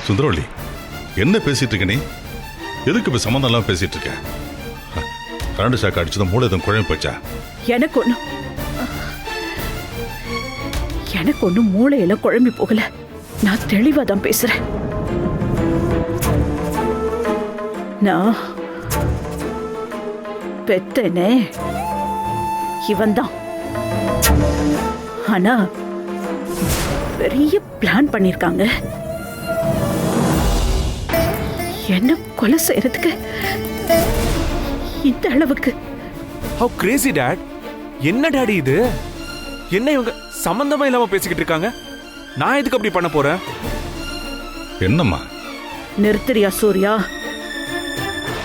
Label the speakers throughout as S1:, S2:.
S1: சுந்தரவள்ளி, என்ன பேசிட்டு இருக்க நீ? எதுக்கு இப்ப சம்மந்தம் எல்லாம் பேசிட்டு இருக்க? கரண்ட் ஷாக் அடிச்சதும் மூளை எதுவும் குழம்பு போச்சா?
S2: எனக்கு ஒன்னும் மூளையில குழம்பி போகல. நான் தெளிவா தான் பேசுறேன். நான் பெத்தனே இவன் தான். ஆனா பெரிய பிளான் பண்ணிருக்காங்க என்ன கொலை செய்யறதுக்கு. இந்த அளவுக்கு.
S3: How crazy dad? என்ன டாடி இது? என்ன இவங்க சம்பந்தமா இல்லாம பேசிக்கிட்டு இருக்காங்க? நான் எதுக்கு அப்படி பண்ண போறேன்?
S1: என்னம்மா?
S2: நிறுத்துறியா சூர்யா?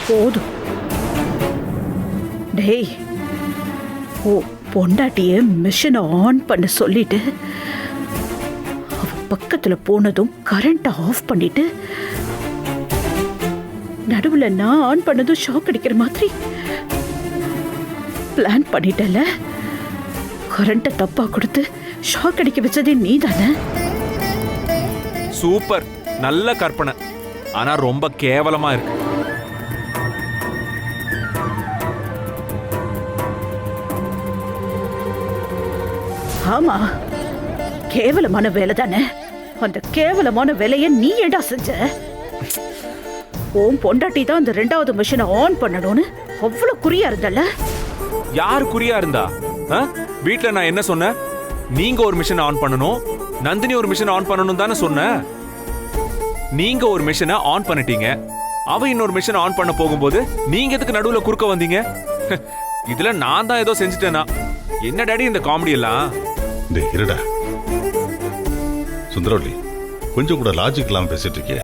S2: போதும். டேய், ஓ பொண்டாட்டிய மிஷினை ஆன் பண்ண சொல்லிட்டு அவ பக்கத்துல போனதும் கரண்ட் ஆஃப் பண்ணிட்டு நடுவுல நான் ஆன் பண்ணதும் ஷாக் அடிக்கிற மாதிரி பிளான் பண்ணிட்டல. கரண்ட தப்பா கொடுத்து ஷாக் அடிக்க வச்சதே நீ தானே?
S3: சூப்பர், நல்ல கற்பனை. ஆனா ரொம்ப கேவலமா இருக்கு.
S2: ஆமா, கேவலமான வேலை தானே. அந்த கேவலமான வேலையை நீ ஏடா செஞ்ச? ஓம் பொண்டாட்டி தான் அந்த ரெண்டாவது மிஷினை ஆன் பண்ணணும்னு அவ்வளவு குறியா இருந்தல்ல?
S3: யாரு குறியா இருந்தா? வீட்ல நான் என்ன சொன்னேன்? நீங்க ஒரு மிஷினை ஆன் பண்ணணும், நந்தினி ஒரு மிஷினை ஆன் பண்ணணும் தானே சொன்னேன். நீங்க ஒரு மிஷினை ஆன் பண்ணிட்டீங்க, அவ இன்னொரு மிஷினை ஆன் பண்ண போகும்போது நீங்க எதுக்கு நடுவுல குறுக்க வந்தீங்க? இதுல நான் தான் ஏதோ செஞ்சுட்டேனா? என்ன டாடி இந்த காமெடி எல்லாம்?
S1: இருடா சுந்தரவள்ளி, கொஞ்சம் கூட லாஜிக் இல்லாம பேசிட்டு இருக்கே.